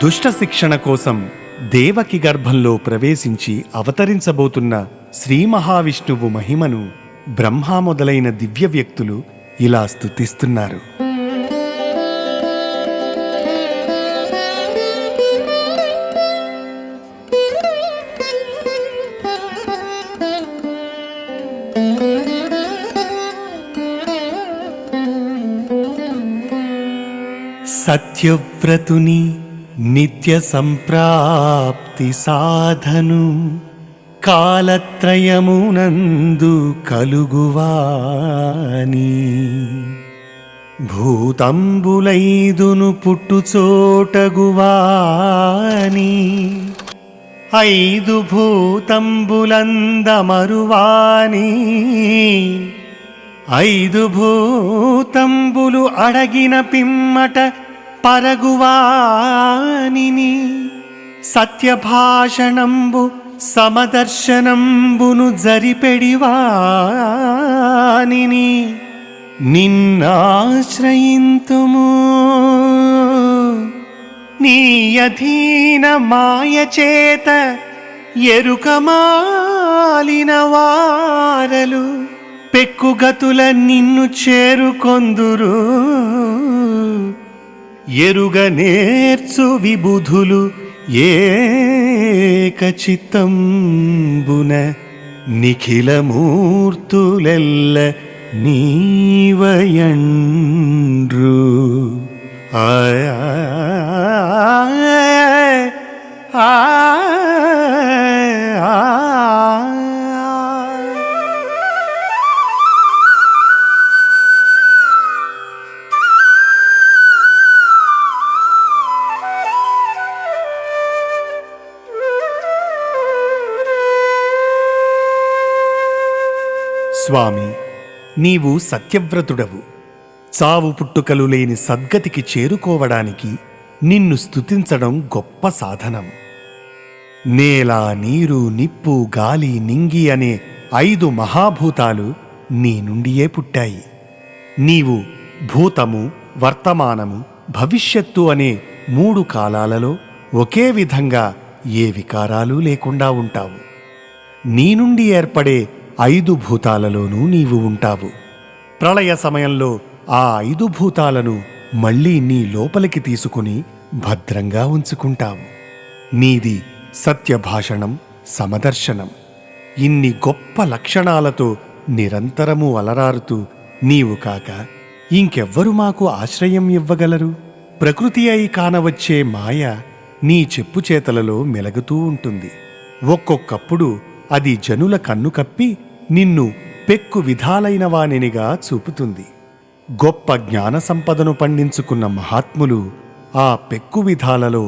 దుష్ట శిక్షణ కోసం దేవకి గర్భంలో ప్రవేశించి అవతరించబోతున్న శ్రీ మహావిష్ణువు మహిమను బ్రహ్మ మొదలైన దివ్య వ్యక్తులు ఇలా స్తుతిస్తున్నారు. సత్యవ్రతుని నిత్య సంప్రాప్తి సాధను కాలత్రయమునందు కలుగువాని భూతంబులైదును పుట్టుచోటగువాని ఐదు భూతంబులందమరువాని ఐదు భూతంబులు అడగిన పిమ్మట పరగువానిని సత్యభాషణంబు సమదర్శనంబును జరిపెడివానిని నిన్నాశ్రయింతుము నీ అధీన మాయచేత ఎరుకమాలిన వారలు పెక్కుగతుల నిన్ను చేరుకొందురు. ఎరుగ నేర్చు విబుధులు ఏకచిత్తంబున నిఖిలమూర్తులెల్ల నీవయండ్రు. స్వామి, నీవు సత్యవ్రతుడవు. చావు పుట్టుకలు లేని సద్గతికి చేరుకోవడానికి నిన్ను స్తుతించడం గొప్ప సాధనం. నేల, నీరు, నిప్పు, గాలి, నింగి అనే 5 మహాభూతాలు నీ నుండియే పుట్టాయి. నీవు భూతము, వర్తమానము, భవిష్యత్తు అనే 3 కాలాలలో ఒకే విధంగా ఏ వికారాలు లేకుండా ఉంటావు. నీ నుండి ఏర్పడే 5 భూతాలలోనూ నీవు ఉంటావు. ప్రళయ సమయంలో ఆ 5 భూతాలను మళ్లీ నీ లోపలికి తీసుకుని భద్రంగా ఉంచుకుంటావు. నీది సత్యభాషణం, సమదర్శనం. ఇన్ని గొప్ప లక్షణాలతో నిరంతరము అలరారుతూ నీవు కాక ఇంకెవ్వరు మాకు ఆశ్రయం ఇవ్వగలరు? ప్రకృతి అయి కానవచ్చే మాయ నీ చెప్పు చేతలలో మెలగుతూ ఉంటుంది. ఒక్కొక్కప్పుడు అది జనుల కన్ను కప్పి నిన్ను పెక్కు విధాలైన వానినిగా చూపుతుంది. గొప్ప జ్ఞాన సంపదను పండించుకున్న మహాత్ములు ఆ పెక్కు విధాలలో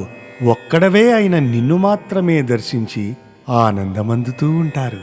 ఒక్కడవే అయిన నిన్ను మాత్రమే దర్శించి ఆనందమందుతూ ఉంటారు.